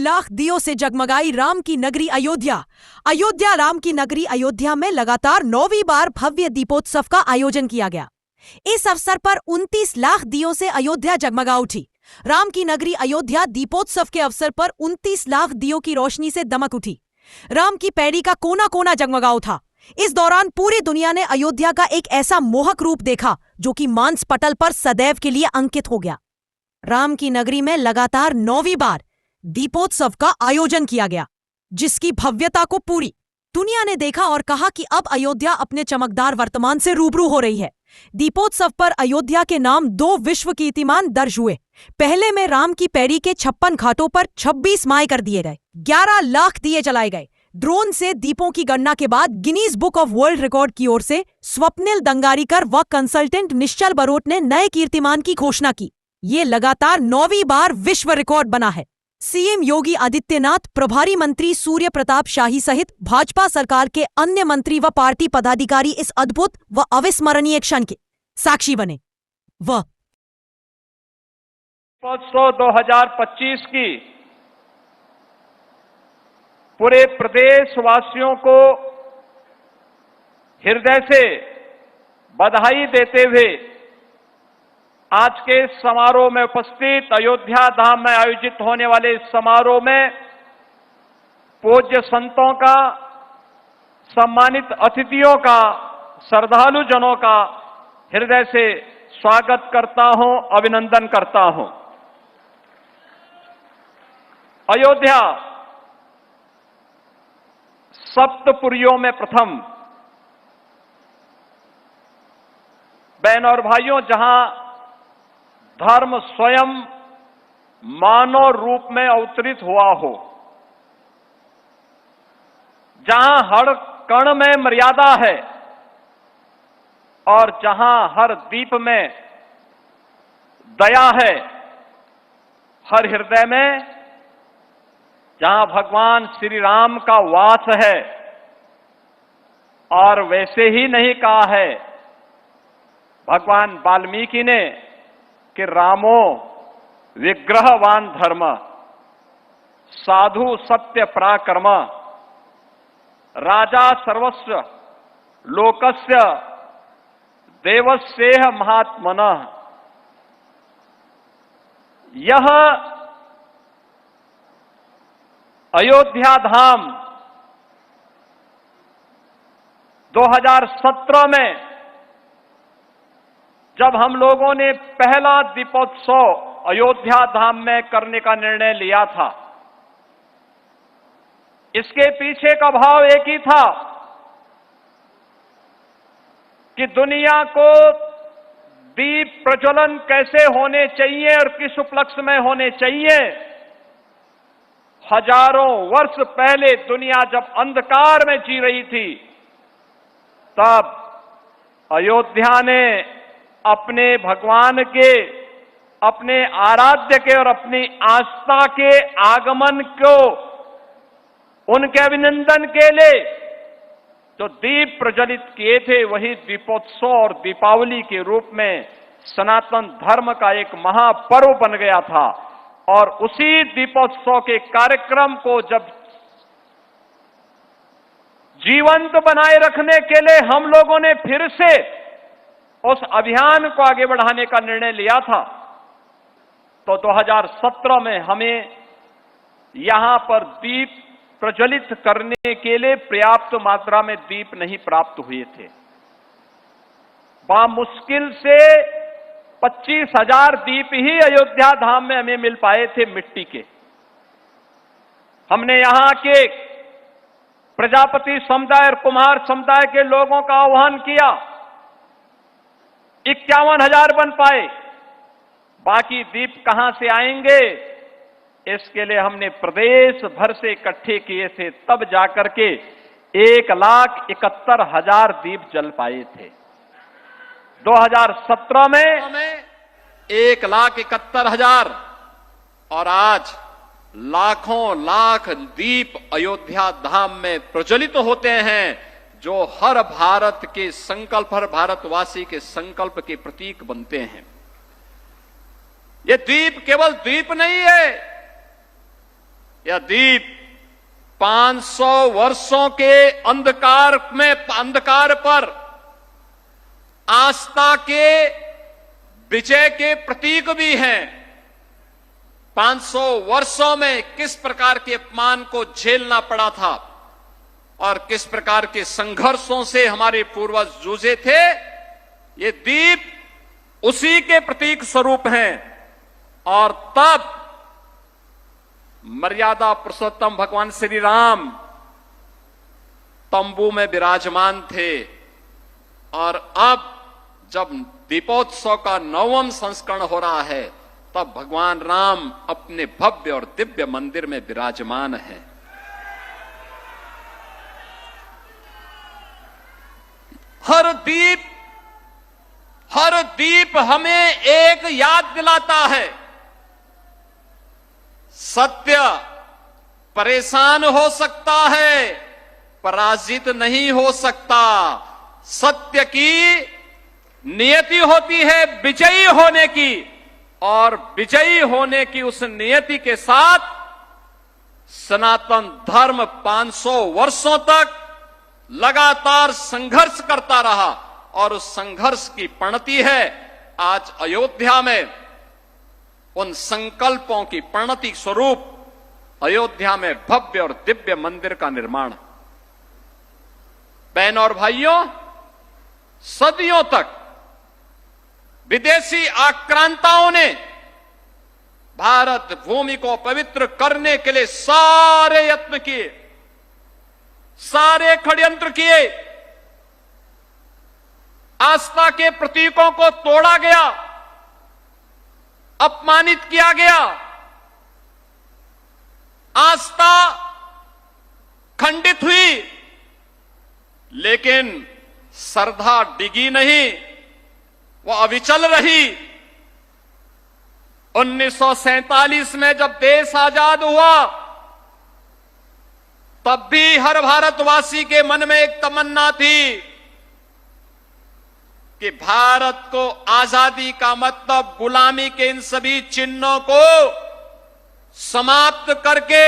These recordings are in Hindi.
लाख दियों से जगमगाई राम की नगरी अयोध्या। अयोध्या राम की नगरी अयोध्या में लगातार 9वीं बार भव्य दीपोत्सव का आयोजन किया गया। इस अवसर पर 29 लाख दियों से अयोध्या जगमगा उठी। राम की नगरी अयोध्या दीपोत्सव के अवसर पर 29 लाख दियों की रोशनी से दमक उठी। राम की पैड़ी का कोना कोना जगमगा उठा। इस दौरान पूरी दुनिया ने अयोध्या का एक ऐसा मोहक रूप देखा जो कि मांस पटल पर सदैव के लिए अंकित हो गया। राम की नगरी में लगातार 9वीं बार दीपोत्सव का आयोजन किया गया, जिसकी भव्यता को पूरी दुनिया ने देखा और कहा कि अब अयोध्या अपने चमकदार वर्तमान से रूबरू हो रही है। दीपोत्सव पर अयोध्या के नाम 2 विश्व कीर्तिमान दर्ज हुए। पहले में राम की पैड़ी के 56 घाटों पर 26 माए कर दिए गए, 11 लाख दिए जलाए गए। ड्रोन से दीपों की गणना के बाद Guinness book of world record की ओर से स्वप्निल दंगारीकर व कंसल्टेंट निश्चल बरोट ने नए कीर्तिमान की घोषणा की। ये लगातार 9वीं बार विश्व रिकॉर्ड बना है। सीएम योगी आदित्यनाथ, प्रभारी मंत्री सूर्य प्रताप शाही सहित भाजपा सरकार के अन्य मंत्री व पार्टी पदाधिकारी इस अद्भुत व अविस्मरणीय क्षण के साक्षी बने। वह 2025 की पूरे प्रदेशवासियों को हृदय से बधाई देते हुए आज के समारोह में उपस्थित अयोध्या धाम में आयोजित होने वाले इस समारोह में पूज्य संतों का, सम्मानित अतिथियों का, श्रद्धालु जनों का हृदय से स्वागत करता हूं, अभिनंदन करता हूं। अयोध्या सप्तपुरियों में प्रथम। बहन और भाइयों, जहां धर्म स्वयं मानव रूप में अवतरित हुआ हो, जहां हर कण में मर्यादा है और जहां हर दीप में दया है, हर हृदय में जहां भगवान श्री राम का वास है। और वैसे ही नहीं कहा है भगवान वाल्मीकि ने कि रामो विग्रहवान धर्म, साधु सत्य पराक्रम, राजा सर्वस्व लोकस्य देवस्येह महात्मनः। यह अयोध्या धाम 2017 में जब हम लोगों ने पहला दीपोत्सव अयोध्या धाम में करने का निर्णय लिया था, इसके पीछे का भाव एक ही था कि दुनिया को दीप प्रज्वलन कैसे होने चाहिए और किस उपलक्ष्य में होने चाहिए। हजारों वर्ष पहले दुनिया जब अंधकार में जी रही थी, तब अयोध्या ने अपने भगवान के, अपने आराध्य के और अपनी आस्था के आगमन को, उनके अभिनंदन के लिए जो दीप प्रज्वलित किए थे, वही दीपोत्सव और दीपावली के रूप में सनातन धर्म का एक महापर्व बन गया था। और उसी दीपोत्सव के कार्यक्रम को जब जीवंत बनाए रखने के लिए हम लोगों ने फिर से उस अभियान को आगे बढ़ाने का निर्णय लिया था, तो 2017 में हमें यहां पर दीप प्रज्वलित करने के लिए पर्याप्त मात्रा में दीप नहीं प्राप्त हुए थे। मुश्किल से 25,000 दीप ही अयोध्या धाम में हमें मिल पाए थे मिट्टी के। हमने यहां के प्रजापति समुदाय और कुम्हार समुदाय के लोगों का आह्वान किया, 51,000 बन पाए। बाकी दीप कहां से आएंगे, इसके लिए हमने प्रदेश भर से इकट्ठे किए थे, तब जाकर के 1,71,000 दीप जल पाए थे। 2017 में 1,71,000 और आज लाखों लाख दीप अयोध्या धाम में प्रज्वलित होते हैं, जो हर भारत के संकल्प, हर भारतवासी के संकल्प के प्रतीक बनते हैं। ये द्वीप केवल द्वीप नहीं है, यह दीप 500 वर्षों के अंधकार पर आस्था के विजय के प्रतीक भी हैं। 500 वर्षों में किस प्रकार के अपमान को झेलना पड़ा था और किस प्रकार के संघर्षों से हमारे पूर्वज जूझे थे, ये दीप उसी के प्रतीक स्वरूप हैं। और तब मर्यादा पुरुषोत्तम भगवान श्री राम तंबू में विराजमान थे और अब जब दीपोत्सव का 9वां संस्करण हो रहा है, तब भगवान राम अपने भव्य और दिव्य मंदिर में विराजमान हैं। हर दीप हमें एक याद दिलाता है, सत्य परेशान हो सकता है, पराजित नहीं हो सकता। सत्य की नियति होती है विजयी होने की, और विजयी होने की उस नियति के साथ सनातन धर्म 500 वर्षों तक लगातार संघर्ष करता रहा और उस संघर्ष की परिणति है आज अयोध्या में। उन संकल्पों की परिणति स्वरूप अयोध्या में भव्य और दिव्य मंदिर का निर्माण। बहनों और भाइयों, सदियों तक विदेशी आक्रांताओं ने भारत भूमि को पवित्र करने के लिए सारे यत्न किए, सारे षड्यंत्र किए। आस्था के प्रतीकों को तोड़ा गया, अपमानित किया गया, आस्था खंडित हुई, लेकिन श्रद्धा डिगी नहीं, वो अविचल रही। 1947 में जब देश आजाद हुआ, तब भी हर भारतवासी के मन में एक तमन्ना थी कि भारत को आजादी का मतलब गुलामी के इन सभी चिन्हों को समाप्त करके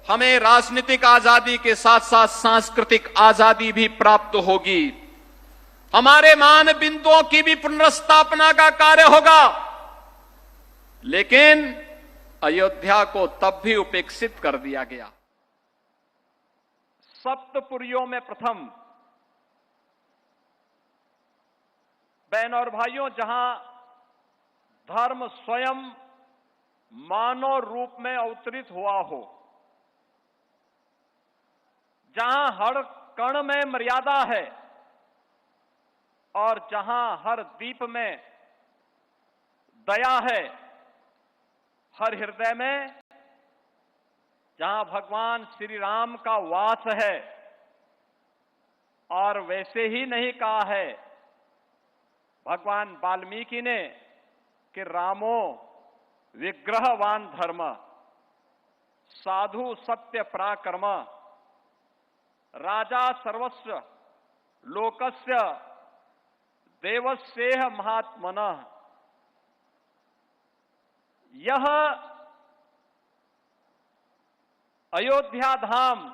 हमें राजनीतिक आजादी के साथ साथ सांस्कृतिक आजादी भी प्राप्त होगी, हमारे मान बिंदुओं की भी पुनर्स्थापना का कार्य होगा। लेकिन अयोध्या को तब भी उपेक्षित कर दिया गया। सप्तपुरियों में प्रथम, बहनों और भाइयों, जहां धर्म स्वयं मानव रूप में अवतरित हुआ हो, जहां हर कण में मर्यादा है और जहां हर दीप में दया है, हर हृदय में जहां भगवान श्री राम का वास है। और वैसे ही नहीं कहा है भगवान वाल्मीकि ने कि रामो विग्रहवान धर्म, साधु सत्य पराक्रम, राजा सर्वस्व लोकस्य देवस्येह महात्मनः। यह अयोध्या धाम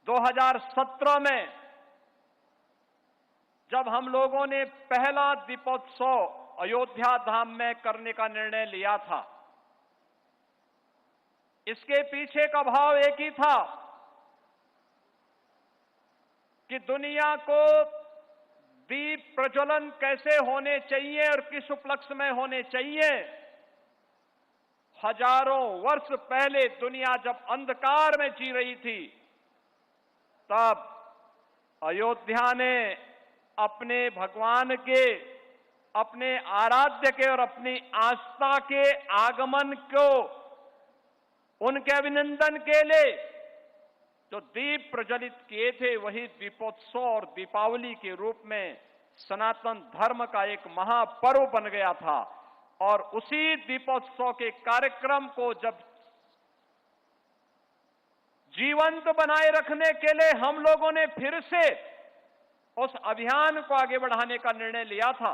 2017 में जब हम लोगों ने पहला दीपोत्सव अयोध्या धाम में करने का निर्णय लिया था, इसके पीछे का भाव एक ही था कि दुनिया को दीप प्रज्वलन कैसे होने चाहिए और किस उपलक्ष्य में होने चाहिए। हजारों वर्ष पहले दुनिया जब अंधकार में जी रही थी, तब अयोध्या ने अपने भगवान के, अपने आराध्य के और अपनी आस्था के आगमन को, उनके अभिनंदन के लिए जो दीप प्रज्वलित किए थे, वही दीपोत्सव और दीपावली के रूप में सनातन धर्म का एक महापर्व बन गया था। और उसी दीपोत्सव के कार्यक्रम को जब जीवंत बनाए रखने के लिए हम लोगों ने फिर से उस अभियान को आगे बढ़ाने का निर्णय लिया था,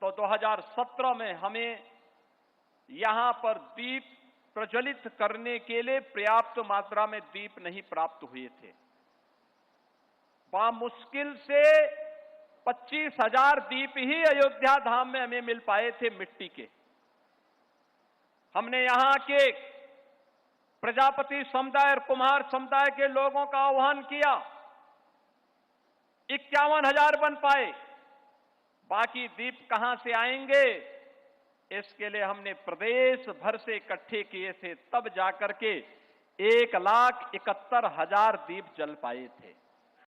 तो 2017 में हमें यहां पर दीप प्रज्वलित करने के लिए पर्याप्त मात्रा में दीप नहीं प्राप्त हुए थे। मुश्किल से 25,000 दीप ही अयोध्या धाम में हमें मिल पाए थे मिट्टी के। हमने यहां के प्रजापति समुदाय और कुम्हार समुदाय के लोगों का आह्वान किया, 51,000 बन पाए, बाकी दीप कहां से आएंगे? इसके लिए हमने प्रदेश भर से इकट्ठे किए थे, तब जाकर के 1,71,000 दीप जल पाए थे।